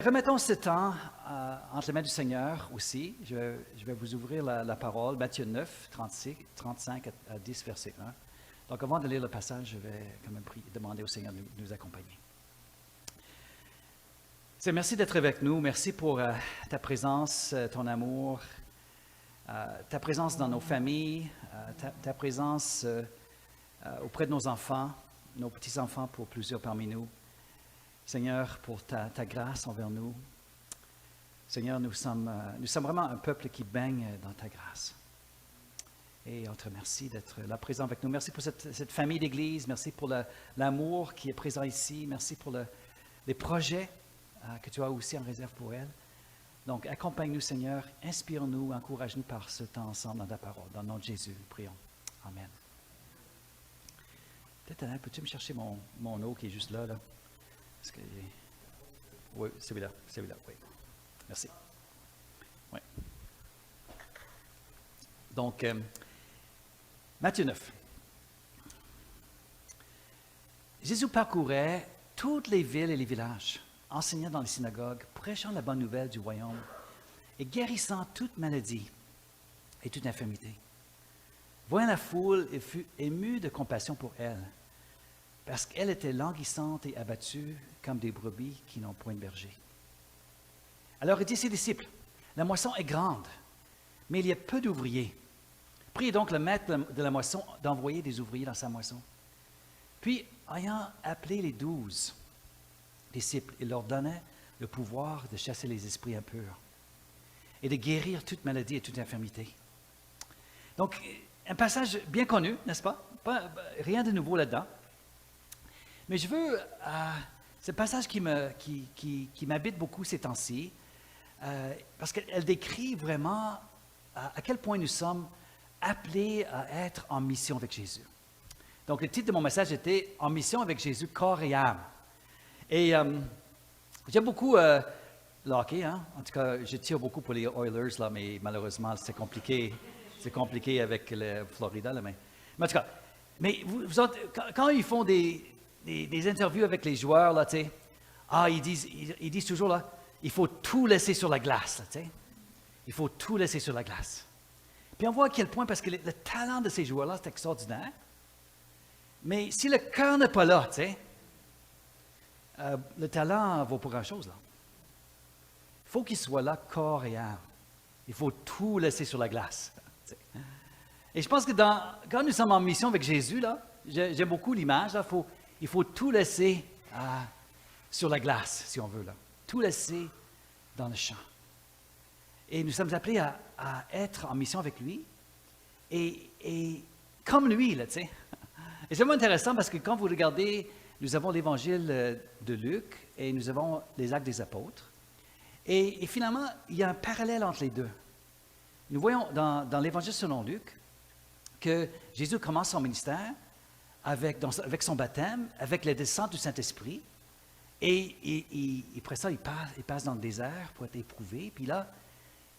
Remettons ce temps entre les mains du Seigneur aussi. Je vais vous ouvrir la parole, Matthieu 9, 35 à 10, verset 1. Donc, avant de lire le passage, je vais quand même demander au Seigneur de nous accompagner. Seigneur, merci d'être avec nous. Merci pour ta présence, ton amour, ta présence dans nos familles, ta présence auprès de nos enfants, nos petits-enfants pour plusieurs parmi nous. Seigneur, pour ta grâce envers nous. Seigneur, nous sommes vraiment un peuple qui baigne dans ta grâce. Et on te remercie d'être là présent avec nous. Merci pour cette famille d'Église. Merci pour l'amour qui est présent ici. Merci pour les projets que tu as aussi en réserve pour elle. Donc, accompagne-nous, Seigneur. Inspire-nous, encourage-nous par ce temps ensemble dans ta parole. Dans le nom de Jésus, nous prions. Amen. Peut-être, Alain, peux-tu me chercher mon eau qui est juste là? Parce que, oui, celui-là, oui. Merci. Oui. Donc, Matthieu 9. Jésus parcourait toutes les villes et les villages, enseignant dans les synagogues, prêchant la bonne nouvelle du royaume et guérissant toute maladie et toute infirmité. Voyant la foule, il fut ému de compassion pour elle, parce qu'elle était languissante et abattue comme des brebis qui n'ont point de berger. Alors il dit à ses disciples, « La moisson est grande, mais il y a peu d'ouvriers. Priez donc le maître de la moisson d'envoyer des ouvriers dans sa moisson. » Puis, ayant appelé les 12 disciples, il leur donnait le pouvoir de chasser les esprits impurs et de guérir toute maladie et toute infirmité. Donc, un passage bien connu, n'est-ce pas? Rien de nouveau là-dedans. Mais je veux, c'est un passage qui m'habite beaucoup ces temps-ci, parce qu'elle décrit vraiment à quel point nous sommes appelés à être en mission avec Jésus. Donc, le titre de mon message était « En mission avec Jésus, corps et âme ». Et j'aime beaucoup le hockey, hein? En tout cas, je tire beaucoup pour les Oilers, là, mais malheureusement, c'est compliqué. C'est compliqué avec le Florida, là, mais en tout cas, quand ils font des interviews avec les joueurs, là, tu sais, ils disent toujours, là, il faut tout laisser sur la glace, là, tu sais. Il faut tout laisser sur la glace. Puis on voit à quel point, parce que le talent de ces joueurs-là, c'est extraordinaire. Mais si le cœur n'est pas là, tu sais, le talent ne vaut pas grand-chose, là. Il faut qu'il soit là, corps et âme. Il faut tout laisser sur la glace. Et je pense que quand nous sommes en mission avec Jésus, là, j'aime beaucoup l'image, là, il faut tout laisser sur la glace, si on veut, là. Tout laisser dans le champ. Et nous sommes appelés à être en mission avec lui, et comme lui, là, tu sais. Et c'est vraiment intéressant parce que quand vous regardez, nous avons l'évangile de Luc et nous avons les actes des apôtres. Et finalement, il y a un parallèle entre les deux. Nous voyons dans l'évangile selon Luc que Jésus commence son ministère avec son baptême, avec la descente du Saint-Esprit. Et après ça, il passe dans le désert pour être éprouvé. Puis là,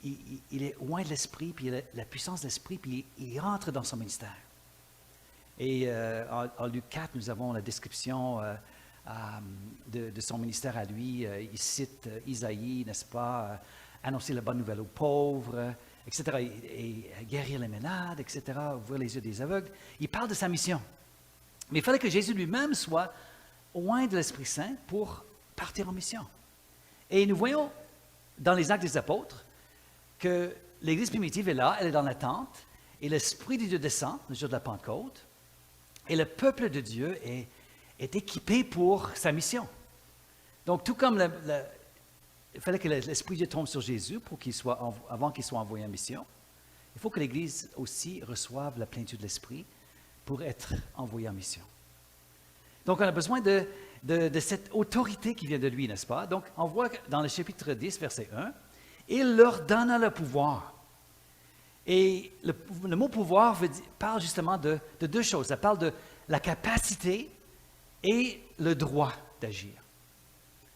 il est loin de l'Esprit, puis il a la puissance de l'Esprit, puis il rentre dans son ministère. Et en Luc 4, nous avons la description de son ministère à lui. Il cite Isaïe, n'est-ce pas, annoncer la bonne nouvelle aux pauvres, etc., et guérir les malades, etc., ouvrir les yeux des aveugles. Il parle de sa mission. Mais il fallait que Jésus lui-même soit loin de l'Esprit Saint pour partir en mission. Et nous voyons dans les Actes des Apôtres que l'Église primitive est là, elle est dans l'attente, et l'Esprit de Dieu descend le jour de la Pentecôte, et le peuple de Dieu est équipé pour sa mission. Donc, tout comme il fallait que l'Esprit de Dieu tombe sur Jésus avant qu'il soit envoyé en mission, il faut que l'Église aussi reçoive la plénitude de l'Esprit pour être envoyé en mission. Donc, on a besoin de cette autorité qui vient de lui, n'est-ce pas? Donc, on voit dans le chapitre 10, verset 1, « Il leur donna le pouvoir ». Et le mot « pouvoir » parle justement de deux choses. Ça parle de la capacité et le droit d'agir.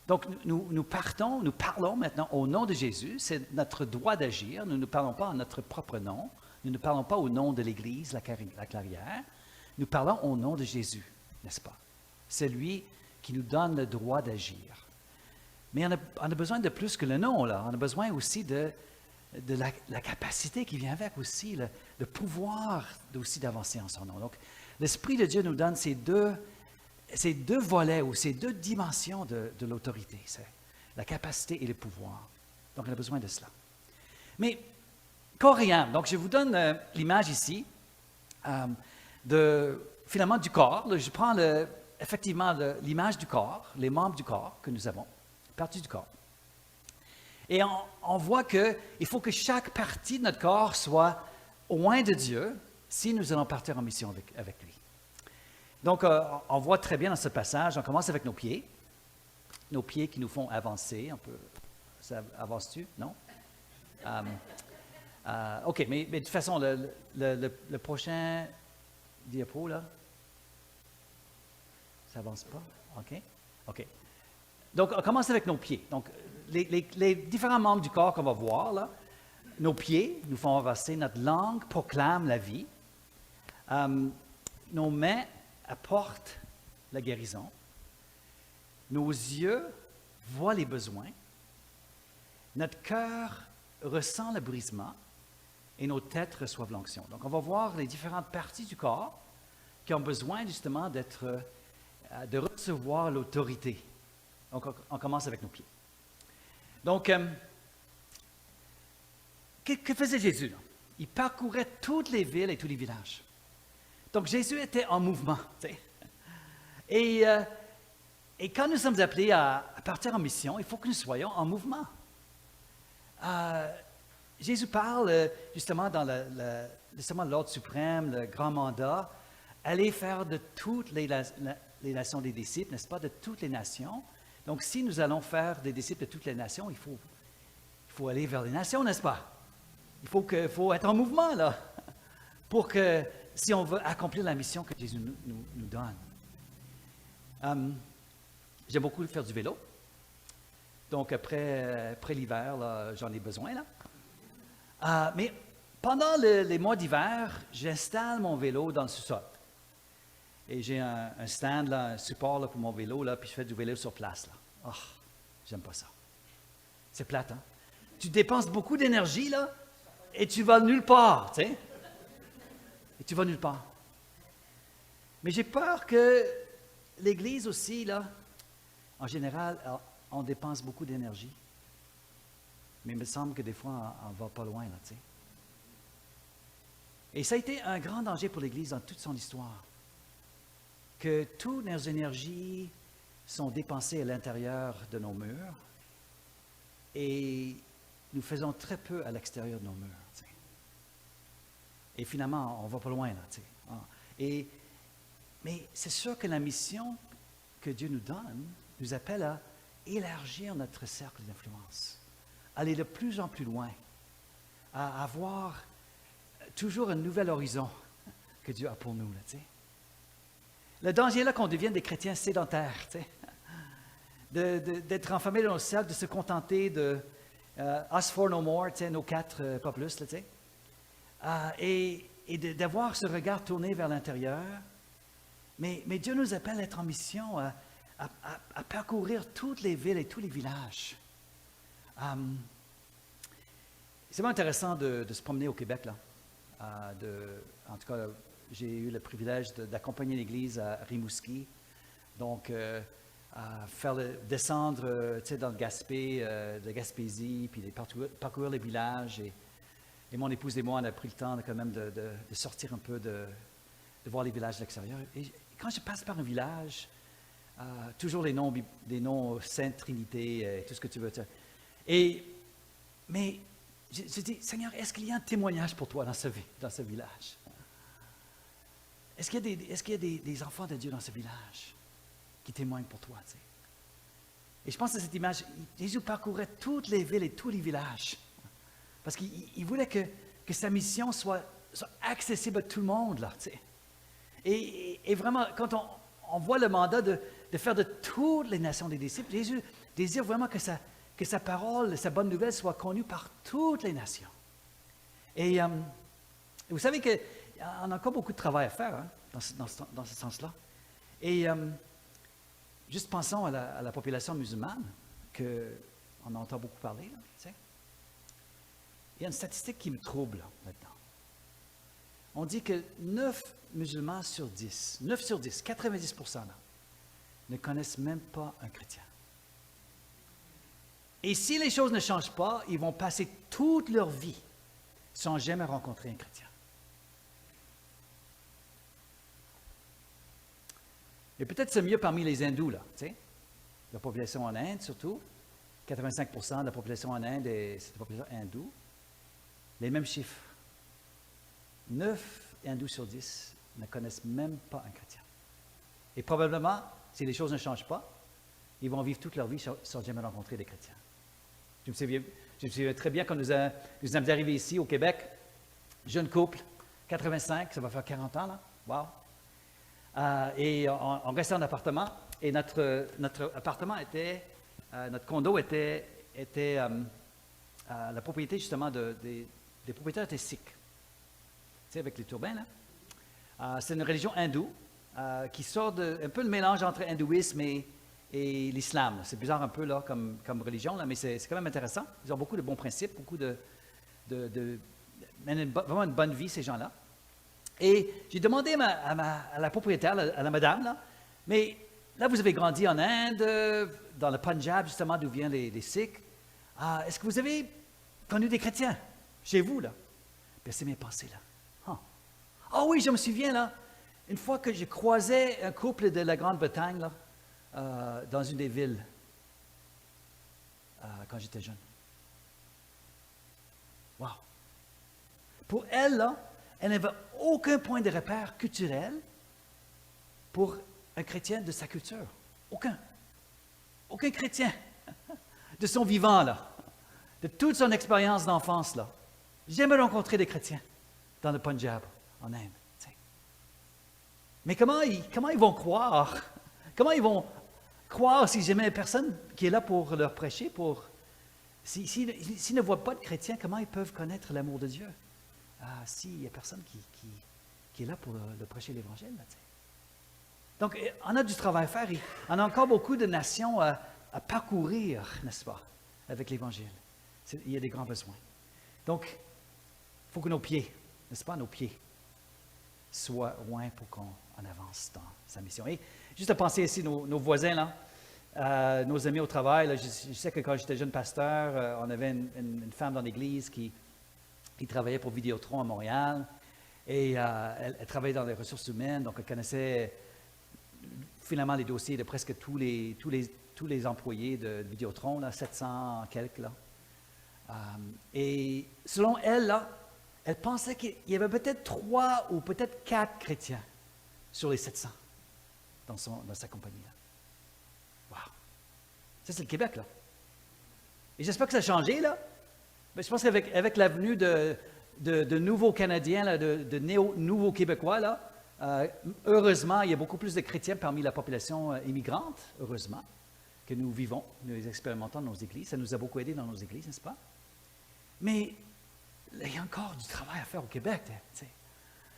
Donc, nous parlons maintenant au nom de Jésus. C'est notre droit d'agir. Nous ne parlons pas en notre propre nom. Nous ne parlons pas au nom de l'Église, la Clairière. Nous parlons au nom de Jésus, n'est-ce pas? C'est lui qui nous donne le droit d'agir. Mais on a besoin de plus que le nom, là. On a besoin aussi de la capacité qui vient avec aussi, le pouvoir aussi d'avancer en son nom. Donc, l'Esprit de Dieu nous donne ces deux volets ou ces deux dimensions de l'autorité. C'est la capacité et le pouvoir. Donc, on a besoin de cela. Mais, corps et âme. Donc, je vous donne l'image ici finalement du corps. Je prends effectivement l'image du corps, les membres du corps que nous avons, partie du corps. Et on voit qu'il faut que chaque partie de notre corps soit loin de Dieu si nous allons partir en mission avec lui. Donc, on voit très bien dans ce passage, on commence avec nos pieds qui nous font avancer un peu. Ça avance-tu? Non? OK, mais de toute façon, le prochain diapo, là, ça avance pas? OK. Donc, on commence avec nos pieds. Donc, les différents membres du corps qu'on va voir, là, nos pieds nous font avancer, notre langue proclame la vie, nos mains apportent la guérison, nos yeux voient les besoins, notre cœur ressent le brisement et nos têtes reçoivent l'onction. Donc, on va voir les différentes parties du corps qui ont besoin justement de recevoir l'autorité. Donc, on commence avec nos pieds. Donc, que faisait Jésus, là? Il parcourait toutes les villes et tous les villages. Donc, Jésus était en mouvement. Et quand nous sommes appelés à partir en mission, il faut que nous soyons en mouvement. Jésus parle justement dans l'ordre suprême, le grand mandat, aller faire de toutes les nations des disciples, n'est-ce pas, de toutes les nations. Donc, si nous allons faire des disciples de toutes les nations, il faut aller vers les nations, n'est-ce pas? Il faut être en mouvement, là, pour que, si on veut accomplir la mission que Jésus nous donne. J'aime beaucoup faire du vélo. Donc, après l'hiver, là, j'en ai besoin, là. Mais pendant les mois d'hiver, j'installe mon vélo dans le sous-sol. Et j'ai un stand, là, un support là, pour mon vélo, là, puis je fais du vélo sur place. Là. Oh, j'aime pas ça. C'est plate, hein? Tu dépenses beaucoup d'énergie, là, et tu vas nulle part, tu sais. Et tu vas nulle part. Mais j'ai peur que l'Église aussi, là, en général, on dépense beaucoup d'énergie. Mais il me semble que des fois, on ne va pas loin, là, tu sais. Et ça a été un grand danger pour l'Église dans toute son histoire. Que toutes nos énergies sont dépensées à l'intérieur de nos murs et nous faisons très peu à l'extérieur de nos murs. Tu sais. Et finalement, on ne va pas loin, là. Tu sais. Mais c'est sûr que la mission que Dieu nous donne nous appelle à élargir notre cercle d'influence, aller de plus en plus loin, à avoir toujours un nouvel horizon que Dieu a pour nous. Là, tu sais. Le danger est là qu'on devienne des chrétiens sédentaires, tu sais, d'être enfermés dans nos cercles, de se contenter de us four no more, tu sais, nos quatre, pas plus, là, tu sais, et d'avoir ce regard tourné vers l'intérieur. Mais Dieu nous appelle à être en mission, à parcourir toutes les villes et tous les villages. C'est vraiment intéressant de se promener au Québec, là. En tout cas, j'ai eu le privilège d'accompagner l'Église à Rimouski, donc faire descendre dans le de Gaspésie, puis parcourir les villages. Et mon épouse et moi, on a pris le temps quand même de sortir un peu, de voir les villages de l'extérieur. Et quand je passe par un village, toujours des noms Sainte Trinité, tout ce que tu veux. Mais je dis, Seigneur, est-ce qu'il y a un témoignage pour toi dans ce village? Est-ce qu'il y a des enfants de Dieu dans ce village qui témoignent pour toi? Tu sais? Et je pense à cette image, Jésus parcourait toutes les villes et tous les villages. Parce qu'il voulait que sa mission soit accessible à tout le monde. Là, tu sais. Et vraiment, quand on voit le mandat de faire de toutes les nations des disciples, Jésus désire vraiment que sa parole, sa bonne nouvelle soit connue par toutes les nations. Et vous savez qu'on a encore beaucoup de travail à faire, hein, dans ce sens-là. Et juste pensons à la population musulmane, qu'on entend beaucoup parler, là, tu sais. Il y a une statistique qui me trouble là, maintenant. On dit que 9 musulmans sur 10, 9 sur 10, 90% là, ne connaissent même pas un chrétien. Et si les choses ne changent pas, ils vont passer toute leur vie sans jamais rencontrer un chrétien. Et peut-être c'est mieux parmi les hindous, là, tu sais. La population en Inde, surtout. 85% de la population en Inde, c'est la population hindoue. Les mêmes chiffres. 9 hindous sur 10 ne connaissent même pas un chrétien. Et probablement, si les choses ne changent pas, ils vont vivre toute leur vie sans jamais rencontrer des chrétiens. Je me souviens très bien quand nous sommes arrivés ici au Québec, jeune couple, 85, ça va faire 40 ans, là. Wow! Et on restait en appartement, et notre appartement était, notre condo était la propriété justement des propriétaires étaient sikhs. Tu sais, avec les turbains, là. C'est une religion hindoue qui sort un peu le mélange entre l'hindouisme et l'islam. C'est bizarre un peu là, comme religion, là, mais c'est quand même intéressant. Ils ont beaucoup de bons principes, beaucoup vraiment une bonne vie, ces gens-là. Et j'ai demandé à la propriétaire, à la madame, là, mais là, vous avez grandi en Inde, dans le Punjab, justement, d'où viennent les Sikhs. Est-ce que vous avez connu des chrétiens chez vous, là? Puis c'est mes pensées, là. Ah oui, je me souviens, là, une fois que j'ai croisé un couple de la Grande-Bretagne, là, dans une des villes, quand j'étais jeune. Wow! Pour elle, là, elle n'avait aucun point de repère culturel pour un chrétien de sa culture. Aucun. Aucun chrétien de son vivant, là, de toute son expérience d'enfance, là. J'ai jamais rencontré des chrétiens dans le Punjab, en Inde. T'sais. Mais comment ils vont croire? Comment ils vont croire si jamais il n'y a personne qui est là pour leur prêcher? S'ils ne voient pas de chrétiens, comment ils peuvent connaître l'amour de Dieu? S'il n'y a personne qui est là pour leur prêcher l'Évangile. Là, donc, on a du travail à faire. On a encore beaucoup de nations à parcourir, n'est-ce pas, avec l'Évangile. Il y a des grands besoins. Donc, il faut que nos pieds, n'est-ce pas, nos pieds soient loin pour qu'on avance dans sa mission. Et juste à penser ici, nos voisins, là, nos amis au travail, là, je sais que quand j'étais jeune pasteur, on avait une femme dans l'église qui travaillait pour Vidéotron à Montréal. Et elle travaillait dans les ressources humaines, donc elle connaissait finalement les dossiers de presque tous les employés de Vidéotron, là, 700 quelques. Là. Et selon elle, là, elle pensait qu'il y avait peut-être 3 ou peut-être 4 chrétiens sur les 700 dans sa compagnie. Là. Wow! Ça, c'est le Québec, là. Et j'espère que ça a changé, là. Mais je pense qu'avec la venue de nouveaux Canadiens, là, de nouveaux Québécois, là, heureusement, il y a beaucoup plus de chrétiens parmi la population immigrante, heureusement, que nous vivons, nous expérimentons dans nos églises. Ça nous a beaucoup aidés dans nos églises, n'est-ce pas? Mais il y a encore du travail à faire au Québec. Tu sais.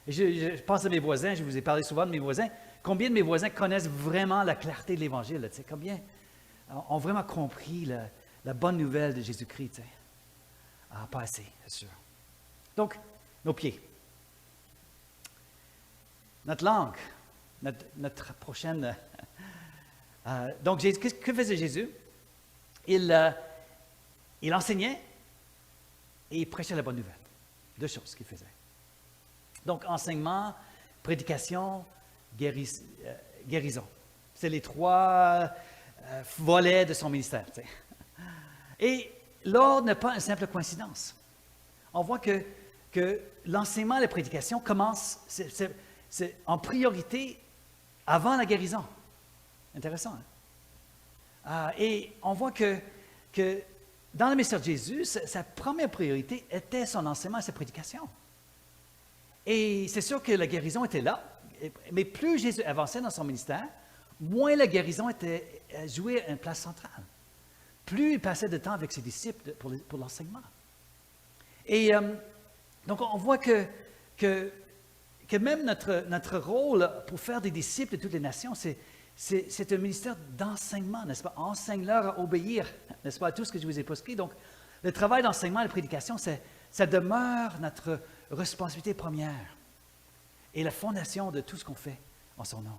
Et je pense à mes voisins, je vous ai parlé souvent de mes voisins. Combien de mes voisins connaissent vraiment la clarté de l'Évangile? Tu sais, combien ont vraiment compris la bonne nouvelle de Jésus-Christ? Tu sais? Pas assez, c'est sûr. Donc, nos pieds. Notre langue, notre prochaine... donc, que faisait Jésus? Il enseignait et il prêchait la bonne nouvelle. 2 choses qu'il faisait. Donc, enseignement, prédication, guérison. C'est les 3 volets de son ministère. Tu sais. Et l'ordre n'est pas une simple coïncidence. On voit que l'enseignement et la prédication commencent c'est en priorité avant la guérison. Intéressant. Hein? Et on voit que dans le message de Jésus, sa première priorité était son enseignement et sa prédication. Et c'est sûr que la guérison était là, mais plus Jésus avançait dans son ministère, moins la guérison jouait une place centrale. Plus il passait de temps avec ses disciples pour l'enseignement. Et donc, on voit que même notre rôle pour faire des disciples de toutes les nations, c'est un ministère d'enseignement, n'est-ce pas? Enseigne-leur à obéir, n'est-ce pas, à tout ce que je vous ai prescrit. Donc, le travail d'enseignement et de prédication, ça demeure notre responsabilité première et la fondation de tout ce qu'on fait en son nom.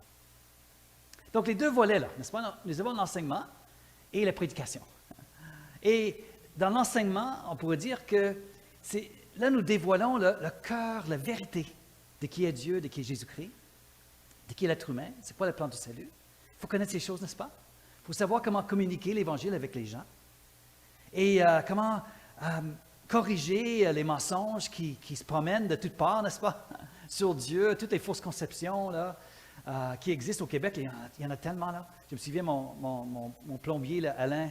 Donc, les deux volets, là, n'est-ce pas? Nous avons l'enseignement et la prédication. Et dans l'enseignement, on pourrait dire que là, nous dévoilons le cœur, la vérité de qui est Dieu, de qui est Jésus-Christ, de qui est l'être humain. C'est quoi le plan du salut? Il faut connaître ces choses, n'est-ce pas? Il faut savoir comment communiquer l'Évangile avec les gens et comment corriger les mensonges qui se promènent de toutes parts, n'est-ce pas? Sur Dieu, toutes les fausses conceptions là, qui existent au Québec. Il y en a tellement là. Je me souviens, mon plombier, là, Alain,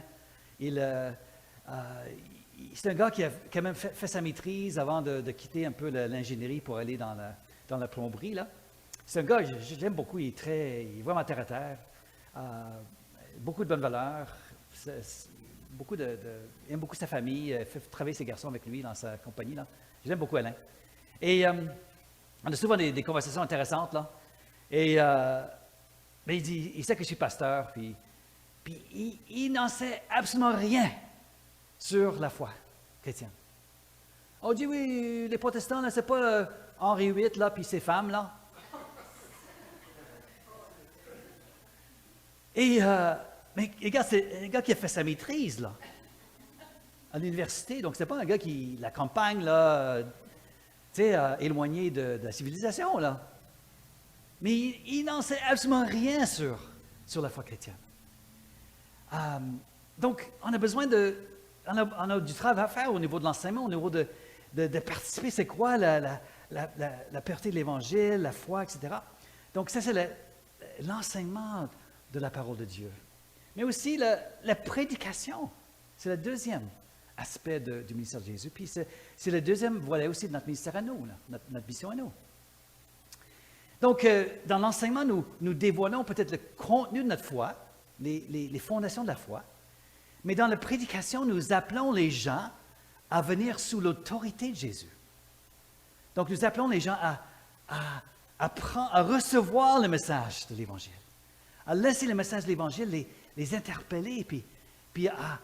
c'est un gars qui a quand même fait sa maîtrise avant de quitter un peu l'ingénierie pour aller dans la plomberie. Là. C'est un gars, je l'aime beaucoup, il est vraiment terre à terre, beaucoup de bonnes valeurs, il aime beaucoup sa famille, il fait travailler ses garçons avec lui dans sa compagnie. Là. Je l'aime beaucoup, Alain. Et on a souvent des conversations intéressantes. Là. Et mais il sait que je suis pasteur, puis il n'en sait absolument rien sur la foi chrétienne. On dit, oui, les protestants, là, c'est pas Henri VIII, là, puis ses femmes, là. Et, mais regarde, c'est un gars qui a fait sa maîtrise, là, à l'université. Donc, c'est pas un gars qui, la campagne, là, tu sais, éloigné de la civilisation, là. Mais il n'en sait absolument rien sur la foi chrétienne. Donc, on a besoin on a du travail à faire au niveau de l'enseignement, au niveau de participer. C'est quoi la pureté de l'Évangile, la foi, etc. Donc, ça, c'est l'enseignement de la parole de Dieu. Mais aussi la prédication. C'est le deuxième aspect du ministère de Jésus. Puis, c'est le deuxième volet aussi de notre ministère à nous, là, notre mission à nous. Donc, dans l'enseignement, nous dévoilons peut-être le contenu de notre foi, les fondations de la foi. Mais dans la prédication, nous appelons les gens à venir sous l'autorité de Jésus. Donc, nous appelons les gens à recevoir le message de l'Évangile, à laisser le message de l'Évangile les interpeller, puis à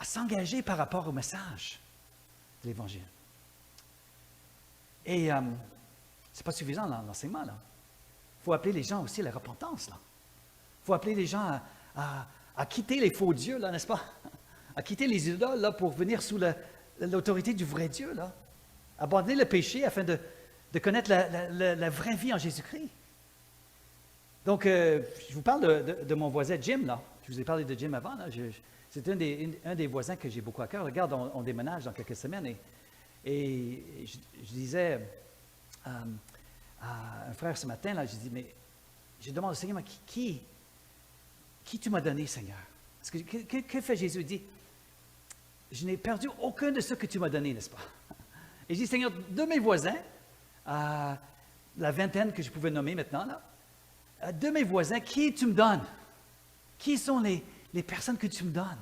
s'engager par rapport au message de l'Évangile. Et ce n'est pas suffisant dans l'enseignement, là. Il faut appeler les gens aussi à la repentance, là. Il faut appeler les gens à quitter les faux dieux, là, n'est-ce pas? À quitter les idoles, là, pour venir sous l'autorité du vrai Dieu, là. Abandonner le péché afin de connaître la vraie vie en Jésus-Christ. Donc, je vous parle de mon voisin Jim, là. Je vous ai parlé de Jim avant, là. C'est un des voisins que j'ai beaucoup à cœur. Regarde, on déménage dans quelques semaines. Et je disais à un frère ce matin, là, je dis, mais je demande au Seigneur, qui tu m'as donné, Seigneur? Parce que fait Jésus? Il dit, je n'ai perdu aucun de ceux que tu m'as donné, n'est-ce pas? Et je dis, Seigneur, de mes voisins, la vingtaine que je pouvais nommer maintenant, là, de mes voisins, qui tu me donnes? Qui sont les personnes que tu me donnes?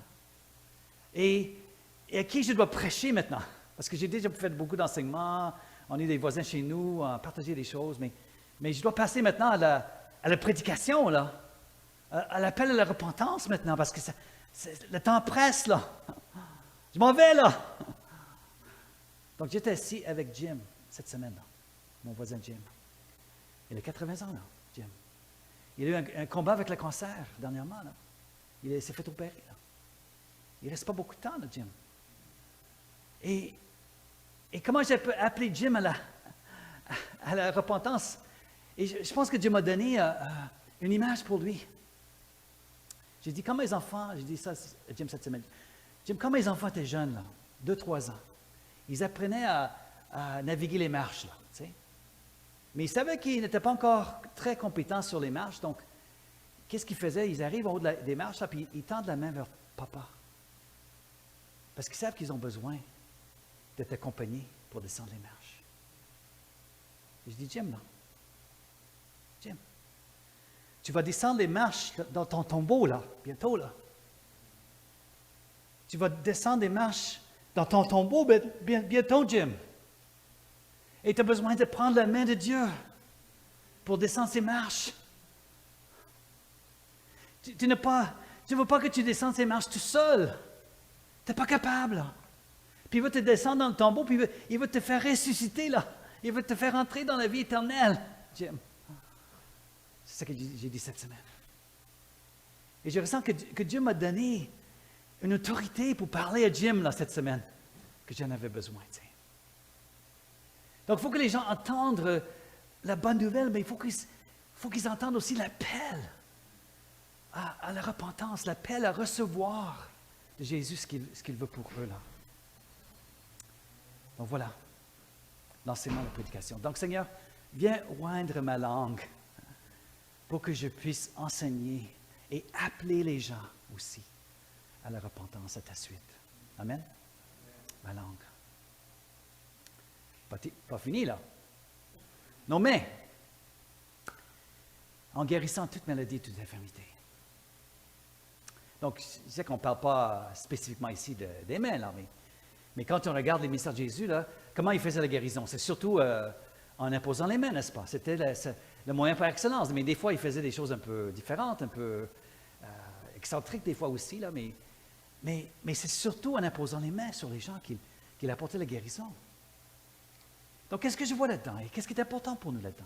Et à qui je dois prêcher maintenant? Parce que j'ai déjà fait beaucoup d'enseignements, on est des voisins chez nous, on partage des choses, mais je dois passer maintenant à la prédication, là, à l'appel à la repentance maintenant, parce que le temps presse, là. Je m'en vais, là. Donc, j'étais assis avec Jim cette semaine-là, mon voisin Jim. Il a 80 ans, là, Jim. Il a eu un combat avec le cancer dernièrement, là. Il s'est fait opérer, là. Il ne reste pas beaucoup de temps, là, Jim. Et comment j'ai pu appeler Jim à la repentance? Et je pense que Dieu m'a donné une image pour lui. J'ai dit, quand mes enfants, j'ai dit ça à Jim cette semaine, Jim, quand mes enfants étaient jeunes, là, 2-3 ans, ils apprenaient à naviguer les marches, là, tu sais. Mais ils savaient qu'ils n'étaient pas encore très compétents sur les marches, donc qu'est-ce qu'ils faisaient? Ils arrivent en haut des marches, là, puis ils tendent la main vers papa. Parce qu'ils savent qu'ils ont besoin d'être accompagnés pour descendre les marches. Et je dis, Jim, là, Jim, tu vas descendre les marches dans ton tombeau, là, bientôt, là. Tu vas descendre les marches dans ton tombeau bientôt, Jim. Et tu as besoin de prendre la main de Dieu pour descendre ces marches. Tu ne veux pas que tu descendes ces marches tout seul. Tu n'es pas capable. Puis il va te descendre dans le tombeau, puis il va te faire ressusciter, là. Il va te faire entrer dans la vie éternelle, Jim. C'est ça que j'ai dit cette semaine. Et je ressens que Dieu m'a donné une autorité pour parler à Jim là, cette semaine, que j'en avais besoin. T'sais. Donc, il faut que les gens entendent la bonne nouvelle, mais il faut qu'ils entendent aussi l'appel à la repentance, l'appel à recevoir de Jésus ce qu'il veut pour eux. Là. Donc voilà, l'enseignement de la prédication. Donc Seigneur, viens oindre ma langue pour que je puisse enseigner et appeler les gens aussi à la repentance, à ta suite. Amen. Ma langue. Pas fini là. Non mais, en guérissant toute maladie, toute infirmité. Donc, je sais qu'on ne parle pas spécifiquement ici des mains, là, mais quand on regarde les ministères de Jésus, là, comment il faisait la guérison? C'est surtout en imposant les mains, n'est-ce pas? C'était le moyen par excellence. Mais des fois, il faisait des choses un peu différentes, un peu excentriques des fois aussi, là, mais c'est surtout en imposant les mains sur les gens qu'il apportait la guérison. Donc, qu'est-ce que je vois là-dedans? Et qu'est-ce qui est important pour nous là-dedans?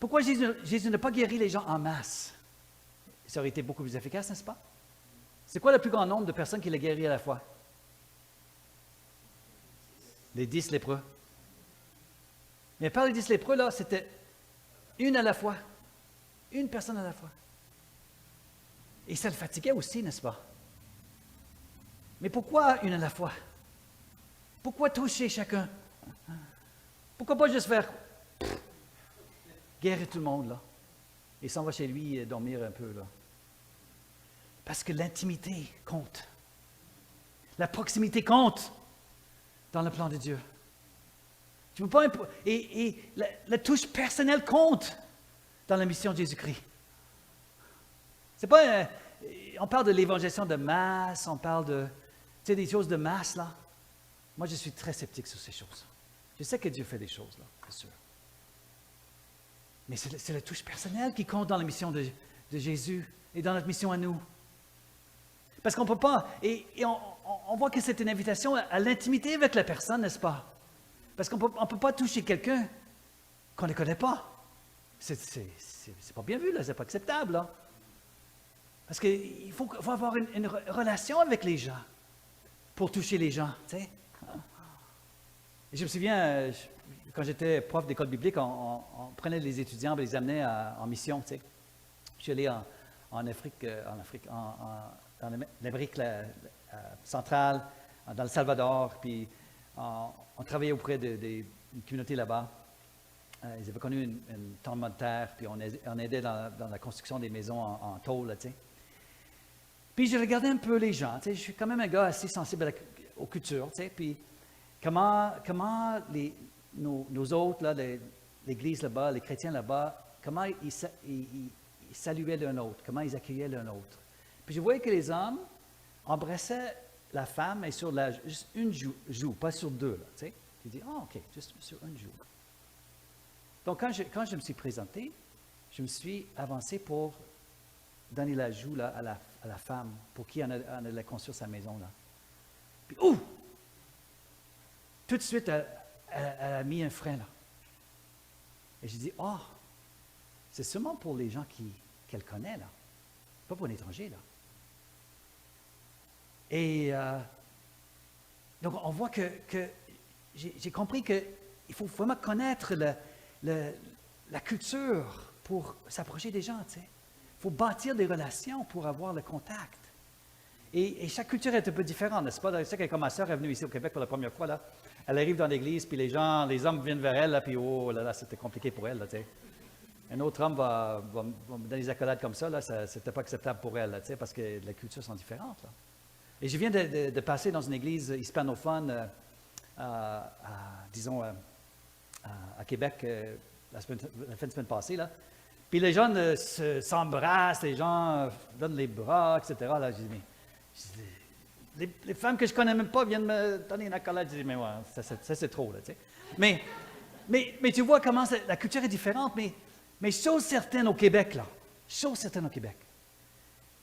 Pourquoi Jésus n'a pas guéri les gens en masse? Ça aurait été beaucoup plus efficace, n'est-ce pas? C'est quoi le plus grand nombre de personnes qu'il a guéri à la fois? Les 10 lépreux. Mais par les 10 lépreux, là, c'était une à la fois. Une personne à la fois. Et ça le fatiguait aussi, n'est-ce pas? Mais pourquoi une à la fois? Pourquoi toucher chacun? Pourquoi pas juste faire guérir tout le monde, là? Et s'en va chez lui dormir un peu, là. Parce que l'intimité compte. La proximité compte dans le plan de Dieu. Tu peux pas et la touche personnelle compte dans la mission de Jésus-Christ. C'est pas on parle de l'évangélisation de masse, on parle de des choses de masse là. Moi, je suis très sceptique sur ces choses. Je sais que Dieu fait des choses là, bien sûr. Mais c'est la touche personnelle qui compte dans la mission de Jésus et dans notre mission à nous. Parce qu'on ne peut pas, et on voit que c'est une invitation à l'intimité avec la personne, n'est-ce pas? Parce qu'on ne peut pas toucher quelqu'un qu'on ne connaît pas. C'est pas bien vu, là, c'est pas acceptable. Là. Parce qu'il faut avoir une relation avec les gens pour toucher les gens. Tu sais? Et je me souviens, quand j'étais prof d'école biblique, on prenait les étudiants et les amenait en mission. Tu sais. Je suis allé en Afrique, dans l'Amérique centrale, dans le Salvador, puis on travaillait auprès d'une communauté là-bas. Ils avaient connu une tremblement de terre, puis on aidait dans la construction des maisons en tôle, là, tu sais. Puis je regardais un peu les gens, tu sais, je suis quand même un gars assez sensible aux cultures, tu sais, puis comment nos autres, là, l'Église là-bas, les chrétiens là-bas, comment ils saluaient l'un l'autre, comment ils accueillaient l'un l'autre. Puis je voyais que les hommes embrassaient la femme, mais sur juste une joue, pas sur deux. Là, tu sais. J'ai dit, OK, juste sur une joue. Donc, quand je me suis présenté, je me suis avancé pour donner la joue là, à la femme, pour qui on allait construire sa maison. Là. Puis, tout de suite, elle a mis un frein là. Et j'ai dit, c'est seulement pour les gens qu'elle connaît, là. Pas pour un étranger, là. Et donc, on voit que j'ai compris qu'il faut vraiment connaître la culture pour s'approcher des gens, tu sais. Il faut bâtir des relations pour avoir le contact. Et chaque culture est un peu différente, n'est-ce pas? Je sais que quand ma sœur est venue ici au Québec pour la première fois, là, elle arrive dans l'église, puis les hommes viennent vers elle, là, puis oh là là, c'était compliqué pour elle, là, tu sais. Un autre homme va me donner des accolades comme ça, là, c'était pas acceptable pour elle, là, tu sais, parce que les cultures sont différentes, là. Et je viens de passer dans une église hispanophone, disons, à Québec, la fin de semaine passée, là. Puis les gens s'embrassent, les gens donnent les bras, etc. Là, je dis, les femmes que je ne connais même pas viennent me donner une accolade. Je dis, mais ouais, ça c'est trop, là, tu sais. Mais tu vois comment la culture est différente, mais chose certaine au Québec, là, chose certaine au Québec.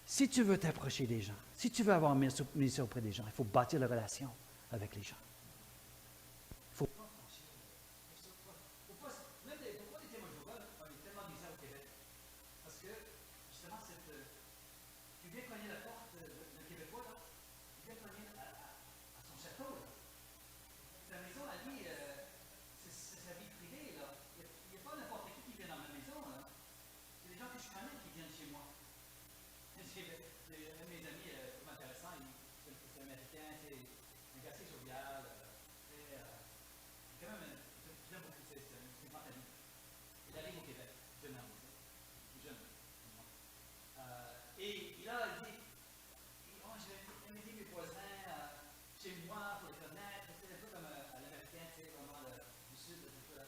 Si tu veux t'approcher des gens, si tu veux avoir un ministère auprès des gens, il faut bâtir la relation avec les gens. Il faut pas franchir. Même pourquoi les témoins de Jéhovah, on est tellement bizarre au Québec? Parce que, justement, tu viens cogner la porte d'un Québécois, là, tu viens cogner à son château, là. Sa maison, à lui, c'est sa vie privée, là. Il n'y a pas n'importe qui vient dans ma maison, là. C'est des gens que je connais qui viennent chez moi. J'ai un de mes amis, très intéressant, c'est américain, c'est un gars assez jovial, quand même, j'aime beaucoup, c'est une grande amie. Il arrive au Québec, jeune homme, jeune. Et il a dit, oh, je vais inviter mes voisins chez moi pour les connaître, c'est un peu comme à l'américain, tu sais, vraiment du sud, tout ça.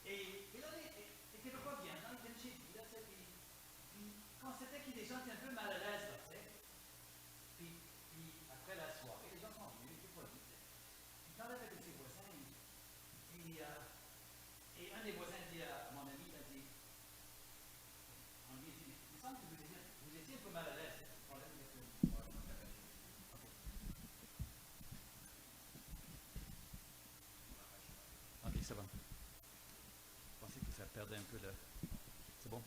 Et là, les Québécois viennent, ils viennent chez lui, là, puis quand c'était qu'il y a des gens qui étaient un peu mal à l'aise, là, tu sais. Puis après la soirée, les gens sont venus, ils étaient polis, tu sais. Puis quand il avec ses voisins, et un des voisins dit à mon ami, il a dit, on lui a dit, il me semble que vous étiez un peu mal à l'aise. Ok, c'est bon. Je pensais que ça perdait un peu le... C'est bon.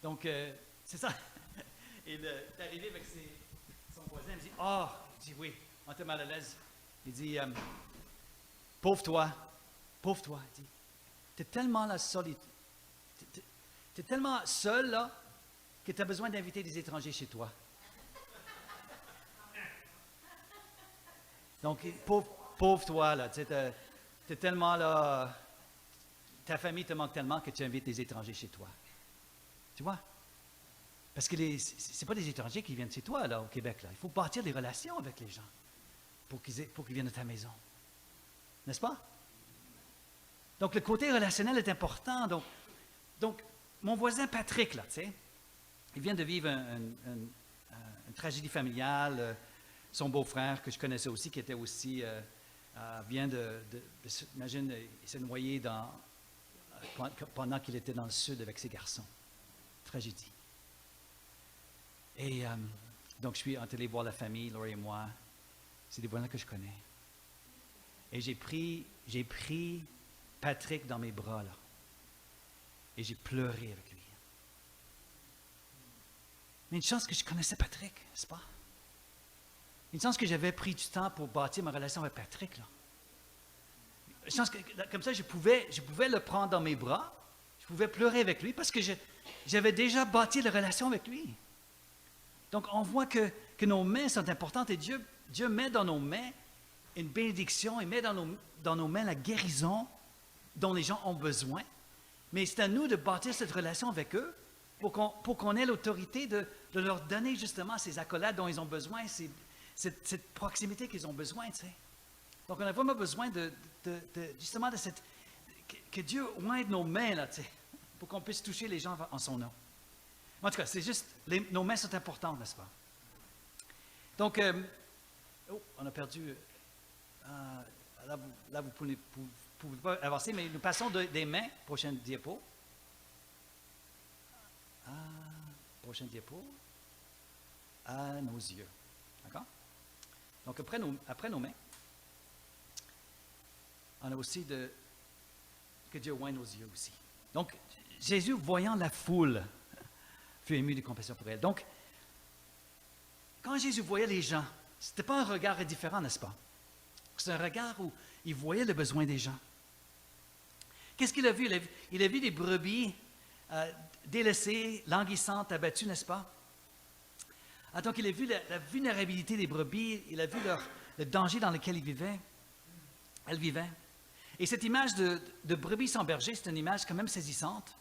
Donc, c'est ça. Il est arrivé avec son voisin, il me dit, oh, il dit, oui, on était mal à l'aise. Il dit, pauvre toi, il dit, t'es tellement la solitude, t'es tellement seul, là, que tu as besoin d'inviter des étrangers chez toi. Donc, pauvre toi, là, tu sais, t'es tellement, là, ta famille te manque tellement que tu invites des étrangers chez toi. Tu vois? Parce que ce pas des étrangers qui viennent chez toi, là, au Québec, là. Il faut bâtir des relations avec les gens pour qu'ils viennent à ta maison. N'est-ce pas? Donc, le côté relationnel est important. Donc mon voisin Patrick, là, tu sais, il vient de vivre une tragédie familiale. Son beau-frère, que je connaissais aussi, qui était aussi, vient imagine, il s'est noyé pendant qu'il était dans le sud avec ses garçons. Tragédie. Et donc, je suis allé voir la famille, Laurie et moi. C'est des voisins que je connais. Et j'ai pris Patrick dans mes bras, là. Et j'ai pleuré avec lui. Mais une chance que je connaissais Patrick, n'est-ce pas? Une chance que j'avais pris du temps pour bâtir ma relation avec Patrick, là. Une chance que, comme ça, je pouvais le prendre dans mes bras. Je pouvais pleurer avec lui parce que j'avais déjà bâti la relation avec lui. Donc, on voit que nos mains sont importantes et Dieu met dans nos mains une bénédiction, il met dans nos mains la guérison dont les gens ont besoin. Mais c'est à nous de bâtir cette relation avec eux pour qu'on ait l'autorité de leur donner justement ces accolades dont ils ont besoin, cette proximité qu'ils ont besoin, tu sais. Donc, on a vraiment besoin justement de que Dieu oigne nos mains, là, tu sais, pour qu'on puisse toucher les gens en son nom. En tout cas, c'est juste, nos mains sont importantes, n'est-ce pas? Donc, on a perdu, là, vous ne pouvez pas avancer, mais nous passons des mains, prochaine diapo. Prochaine diapo, à nos yeux. D'accord? Donc, après nos mains, on a aussi que Dieu oigne nos yeux aussi. Donc, Jésus, voyant la foule, fut ému de compassion pour elle. Donc, quand Jésus voyait les gens, ce n'était pas un regard indifférent, n'est-ce pas? C'est un regard où il voyait le besoin des gens. Qu'est-ce qu'il a vu? Il a vu des brebis délaissées, languissantes, abattues, n'est-ce pas? Donc, il a vu la vulnérabilité des brebis, il a vu le danger dans lequel elles vivaient. Et cette image de brebis sans berger, c'est une image quand même saisissante.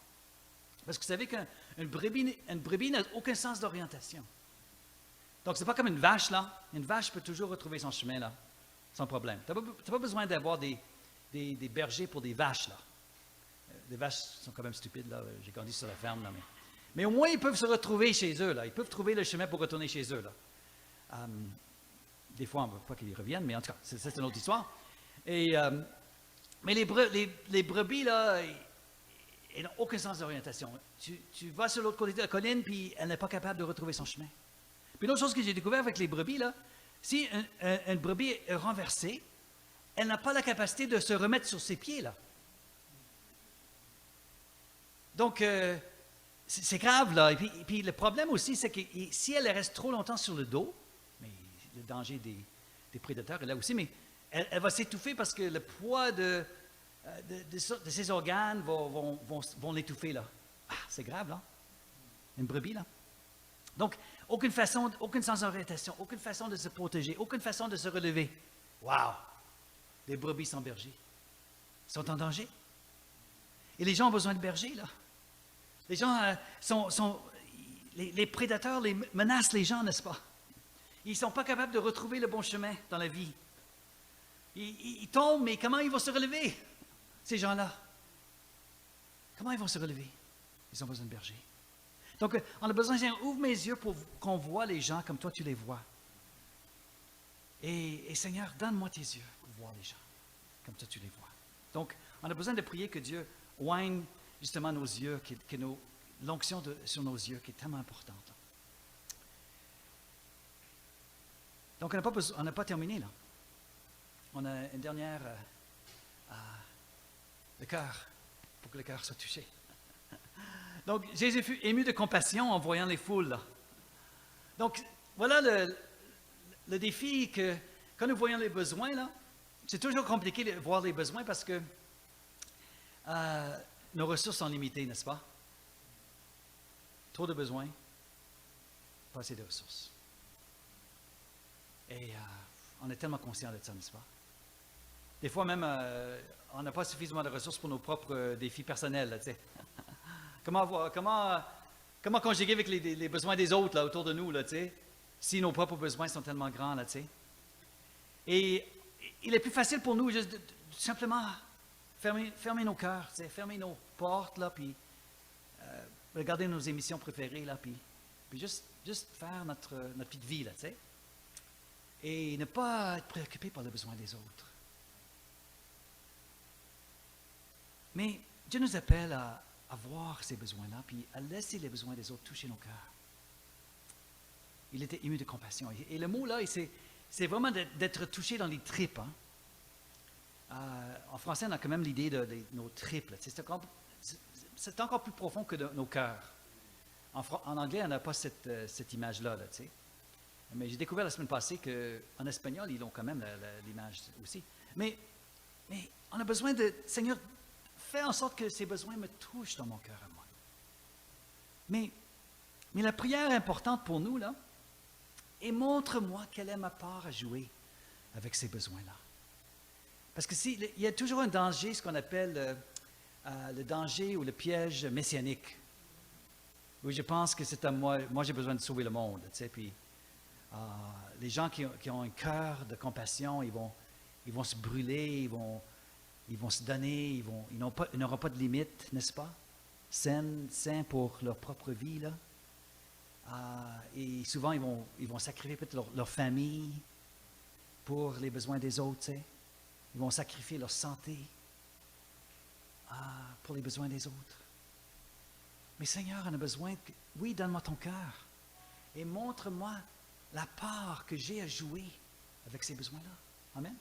Parce que vous savez qu'une brebis n'a aucun sens d'orientation. Donc, ce n'est pas comme une vache, là. Une vache peut toujours retrouver son chemin, là, sans problème. Tu n'as pas besoin d'avoir des bergers pour des vaches, là. Les vaches sont quand même stupides, là. J'ai grandi sur la ferme, là. Mais au moins, ils peuvent se retrouver chez eux, là. Ils peuvent trouver le chemin pour retourner chez eux, là. Des fois, on ne veut pas qu'ils reviennent, mais en tout cas, c'est une autre histoire. Mais les brebis, là, elle n'a aucun sens d'orientation. Tu vas sur l'autre côté de la colline, puis elle n'est pas capable de retrouver son chemin. Puis l'autre chose que j'ai découvert avec les brebis, là, si une brebis est renversée, elle n'a pas la capacité de se remettre sur ses pieds, là. Donc, c'est grave, là. Et puis le problème aussi, c'est que si elle reste trop longtemps sur le dos, mais le danger des prédateurs est là aussi, mais elle va s'étouffer parce que le poids de ses organes vont l'étouffer, là. Ah, c'est grave, là. Une brebis, là. Donc, aucune sens d'orientation, aucune façon de se protéger, aucune façon de se relever. Wow! Les brebis sans berger sont en danger. Et les gens ont besoin de bergers, là. Les gens les prédateurs menacent les gens, n'est-ce pas? Ils ne sont pas capables de retrouver le bon chemin dans la vie. Ils tombent, mais comment ils vont se relever, ces gens-là? Comment ils vont se relever? Ils ont besoin de bergers. Donc, on a besoin, Seigneur, ouvre mes yeux pour qu'on voit les gens comme toi tu les vois. Et Seigneur, donne-moi tes yeux pour voir les gens comme toi tu les vois. Donc, on a besoin de prier que Dieu oigne justement nos yeux, que l'onction sur nos yeux qui est tellement importante. Donc, on n'a pas terminé là. On a une dernière, le cœur, pour que le cœur soit touché. Donc, Jésus fut ému de compassion en voyant les foules. Là. Donc, voilà le défi que, quand nous voyons les besoins, là, c'est toujours compliqué de voir les besoins parce que nos ressources sont limitées, n'est-ce pas? Trop de besoins, pas assez de ressources. Et on est tellement conscient de ça, n'est-ce pas? Des fois même, on n'a pas suffisamment de ressources pour nos propres défis personnels, là, tu sais. Comment conjuguer avec les besoins des autres là, autour de nous, là, tu sais, si nos propres besoins sont tellement grands, là, tu sais. Et il est plus facile pour nous juste de simplement fermer nos cœurs, tu sais, fermer nos portes, là, puis regarder nos émissions préférées, là, puis juste faire notre petite vie, là, tu sais. Et ne pas être préoccupé par les besoins des autres. Mais Dieu nous appelle à voir ces besoins-là, puis à laisser les besoins des autres toucher nos cœurs. Il était ému de compassion. Et le mot là, c'est vraiment d'être touché dans les tripes. Hein. En français, on a quand même l'idée de nos tripes. C'est encore plus profond que nos cœurs. En anglais, on n'a pas cette image-là. Là, tu sais. Mais j'ai découvert la semaine passée qu'en espagnol, ils ont quand même l'image aussi. Mais on a besoin de... Seigneur, fais en sorte que ces besoins me touchent dans mon cœur à moi. Mais la prière importante pour nous, là, et montre-moi quelle est ma part à jouer avec ces besoins-là. Parce que il y a toujours un danger, ce qu'on appelle le danger ou le piège messianique, où je pense que c'est à moi j'ai besoin de sauver le monde. Tu sais, puis les gens qui ont un cœur de compassion, ils vont se brûler, ils vont se donner, ils n'auront pas de limite, n'est-ce pas? Sains pour leur propre vie, là. Et souvent, ils vont sacrifier peut-être leur famille pour les besoins des autres, tu sais. Ils vont sacrifier leur santé pour les besoins des autres. Mais Seigneur, on a besoin oui, donne-moi ton cœur et montre-moi la part que j'ai à jouer avec ces besoins-là. Amen.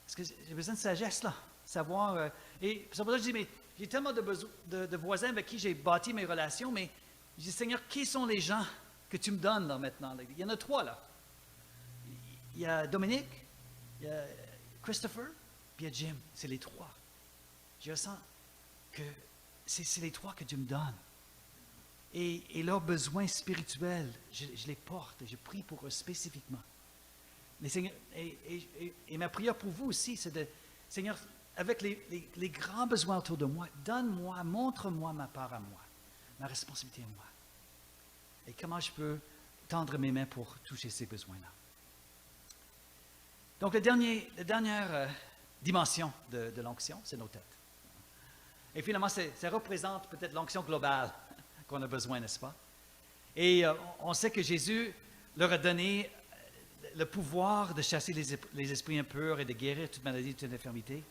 Parce que j'ai besoin de sagesse, là. Savoir. Et c'est pour ça que je dis, mais j'ai tellement de voisins avec qui j'ai bâti mes relations, mais je dis, Seigneur, qui sont les gens que tu me donnes, là, maintenant? Là? Il y en a 3, là. Il y a Dominique, il y a Christopher, puis il y a Jim. C'est les 3. Je ressens que c'est les 3 que Dieu me donne. Et leurs besoins spirituels, je les porte et je prie pour eux spécifiquement. Mais Seigneur, et ma prière pour vous aussi, c'est de, Seigneur, avec les grands besoins autour de moi, donne-moi, montre-moi ma part à moi, ma responsabilité à moi. Et comment je peux tendre mes mains pour toucher ces besoins-là. Donc, la dernière dimension de l'onction, c'est nos têtes. Et finalement, ça représente peut-être l'onction globale qu'on a besoin, n'est-ce pas? Et on sait que Jésus leur a donné le pouvoir de chasser les esprits impurs et de guérir toute maladie, toute infirmité.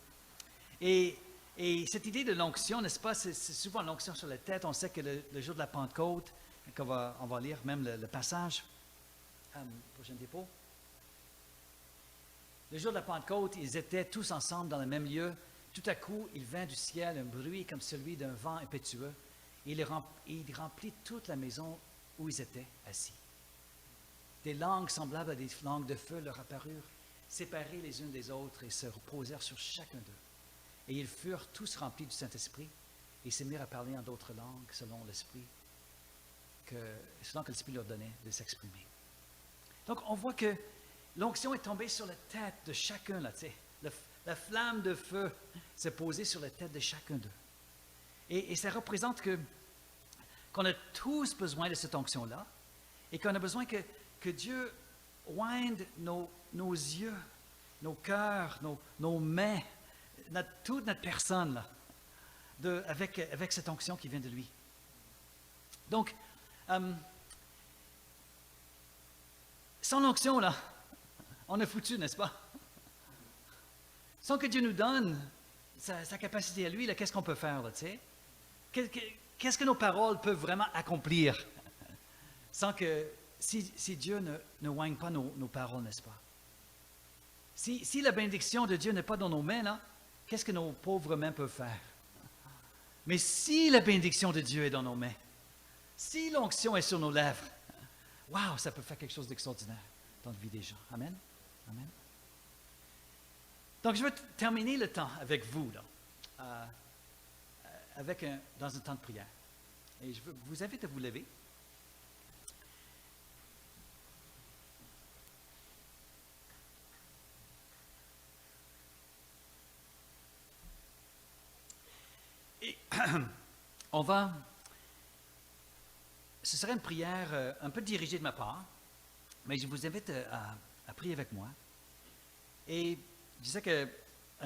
Et Et cette idée de l'onction, n'est-ce pas, c'est souvent l'onction sur la tête. On sait que le jour de la Pentecôte, on va lire même le passage, prochaine dépôt. Le jour de la Pentecôte, ils étaient tous ensemble dans le même lieu. Tout à coup, il vint du ciel un bruit comme celui d'un vent impétueux. Et il remplit toute la maison où ils étaient assis. Des langues semblables à des langues de feu leur apparurent, séparées les unes des autres, et se reposèrent sur chacun d'eux. Et ils furent tous remplis du Saint-Esprit, et se mirent à parler en d'autres langues, selon que l'Esprit leur donnait de s'exprimer. Donc, on voit que l'onction est tombée sur la tête de chacun, là, tu sais. La flamme de feu s'est posée sur la tête de chacun d'eux. Et ça représente qu'on a tous besoin de cette onction-là, et qu'on a besoin que Dieu oigne nos yeux, nos cœurs, nos mains, toute notre personne, là, avec cette onction qui vient de lui. Donc, sans l'onction, là, on est foutu, n'est-ce pas? Sans que Dieu nous donne sa capacité à lui, là, qu'est-ce qu'on peut faire, là, tu sais? Qu'est-ce que nos paroles peuvent vraiment accomplir sans que, si Dieu ne oigne pas nos paroles, n'est-ce pas? Si la bénédiction de Dieu n'est pas dans nos mains, là, qu'est-ce que nos pauvres mains peuvent faire? Mais si la bénédiction de Dieu est dans nos mains, si l'onction est sur nos lèvres, wow, ça peut faire quelque chose d'extraordinaire dans la vie des gens. Amen? Amen. Donc, je veux terminer le temps avec vous, là, dans un temps de prière. Et je vous invite à vous lever. Et ce serait une prière un peu dirigée de ma part, mais je vous invite à prier avec moi. Et je sais qu'à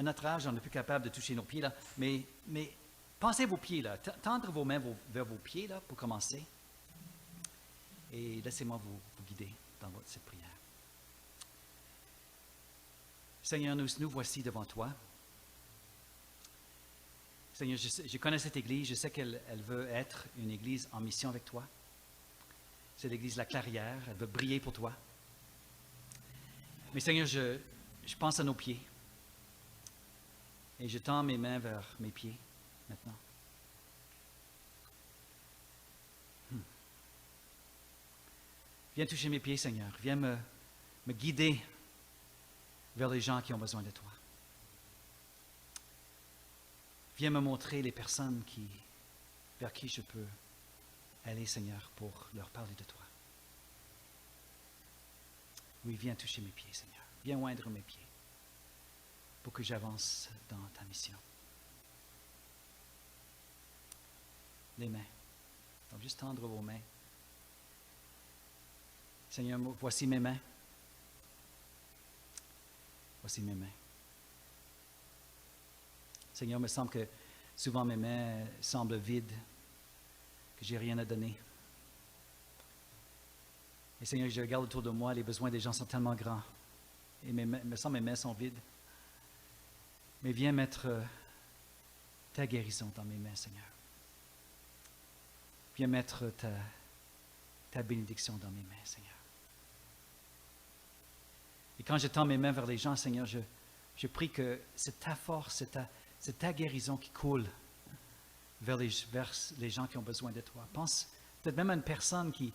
notre âge, on n'est plus capable de toucher nos pieds, là, mais pensez vos pieds, là. Tendre vos mains vers vos pieds, là, pour commencer. Et laissez-moi vous guider dans cette prière. Seigneur, nous voici devant toi. Seigneur, je connais cette Église, je sais qu'elle veut être une Église en mission avec toi. C'est l'Église La Clairière, elle veut briller pour toi. Mais Seigneur, je pense à nos pieds. Et je tends mes mains vers mes pieds maintenant. Viens toucher mes pieds, Seigneur. Viens me guider vers les gens qui ont besoin de toi. Viens me montrer les personnes vers qui je peux aller, Seigneur, pour leur parler de toi. Oui, viens toucher mes pieds, Seigneur. Viens oindre mes pieds pour que j'avance dans ta mission. Les mains. Donc, juste tendre vos mains. Seigneur, voici mes mains. Voici mes mains. Seigneur, il me semble que souvent mes mains semblent vides, que j'ai rien à donner. Et Seigneur, je regarde autour de moi, les besoins des gens sont tellement grands. Et il me semble que mes mains sont vides. Mais viens mettre ta guérison dans mes mains, Seigneur. Viens mettre ta bénédiction dans mes mains, Seigneur. Et quand je tends mes mains vers les gens, Seigneur, je prie que c'est ta force, c'est ta guérison qui coule vers les gens qui ont besoin de toi. Pense peut-être même à une personne qui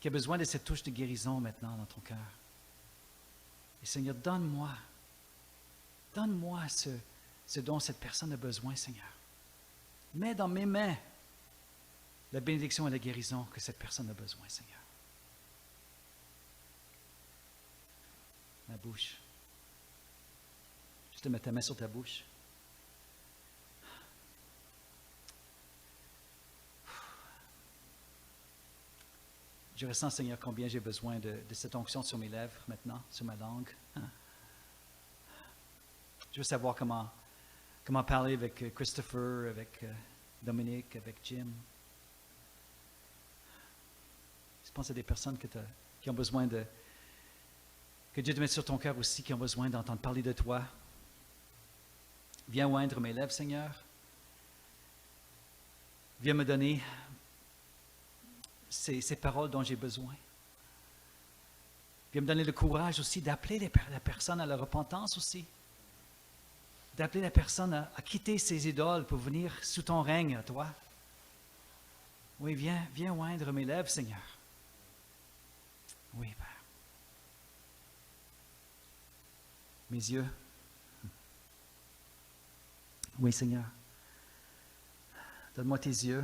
a besoin de cette touche de guérison maintenant dans ton cœur. Et Seigneur, donne-moi ce dont cette personne a besoin, Seigneur. Mets dans mes mains la bénédiction et la guérison que cette personne a besoin, Seigneur. Ma bouche. Juste mettre ta main sur ta bouche. Je ressens, Seigneur, combien j'ai besoin de cette onction sur mes lèvres maintenant, sur ma langue. Je veux savoir comment parler avec Christopher, avec Dominique, avec Jim. Je pense à des personnes qui ont besoin que Dieu te mette sur ton cœur aussi, qui ont besoin d'entendre parler de toi. Viens oindre mes lèvres, Seigneur. Viens me donner ces paroles dont j'ai besoin. Viens me donner le courage aussi d'appeler la personne à la repentance aussi. D'appeler la personne à quitter ses idoles pour venir sous ton règne à toi. Oui, viens oindre mes lèvres, Seigneur. Oui, Père. Mes yeux. Oui, Seigneur. Donne-moi tes yeux.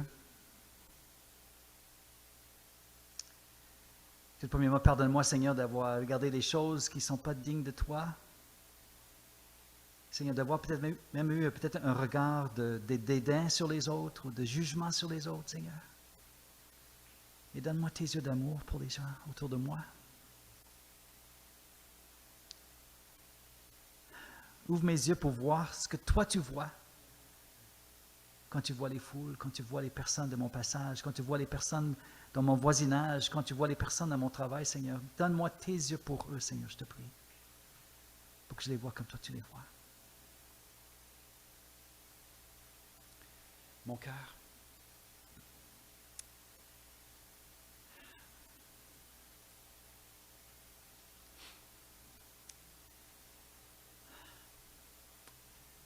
Tout premièrement, pardonne-moi, Seigneur, d'avoir regardé des choses qui ne sont pas dignes de toi. Seigneur, d'avoir peut-être même eu peut-être un regard de dédain sur les autres ou de jugement sur les autres, Seigneur. Et donne-moi tes yeux d'amour pour les gens autour de moi. Ouvre mes yeux pour voir ce que toi tu vois. Quand tu vois les foules, quand tu vois les personnes de mon passage, quand tu vois les personnes dans mon voisinage, quand tu vois les personnes dans mon travail, Seigneur, donne-moi tes yeux pour eux, Seigneur, je te prie. Pour que je les vois comme toi tu les vois. Mon cœur.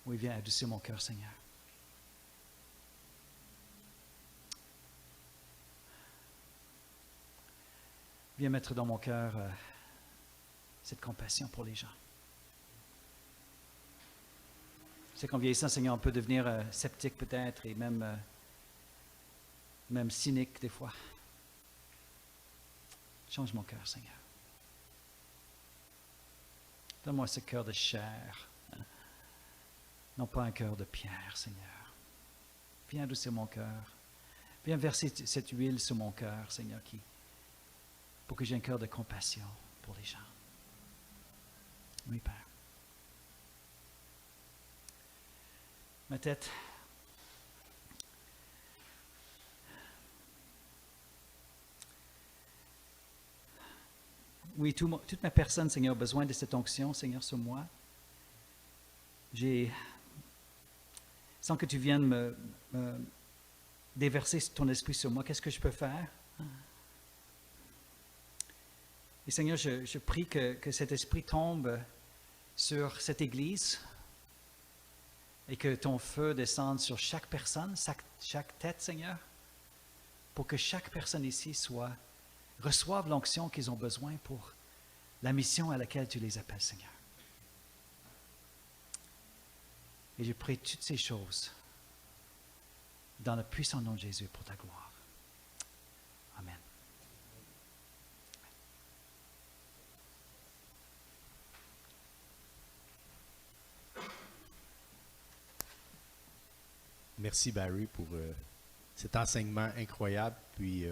Oui, viens adoucir mon cœur, Seigneur. Viens mettre dans mon cœur cette compassion pour les gens. C'est qu'en vieillissant, Seigneur, on peut devenir sceptique peut-être et même cynique des fois. Change mon cœur, Seigneur. Donne-moi ce cœur de chair, non pas un cœur de pierre, Seigneur. Viens adoucir mon cœur. Viens verser cette huile sur mon cœur, Seigneur, pour que j'ai un cœur de compassion pour les gens. Oui, Père. Ma tête. Oui, toute ma personne, Seigneur, a besoin de cette onction, Seigneur, sur moi. Sans que tu viennes me déverser ton esprit sur moi, qu'est-ce que je peux faire? Et Seigneur, je prie que cet esprit tombe sur cette Église et que ton feu descende sur chaque personne, chaque tête, Seigneur, pour que chaque personne ici reçoive l'onction qu'ils ont besoin pour la mission à laquelle tu les appelles, Seigneur. Et je prie toutes ces choses dans le puissant nom de Jésus pour ta gloire. Amen. Merci Barry pour cet enseignement incroyable. Puis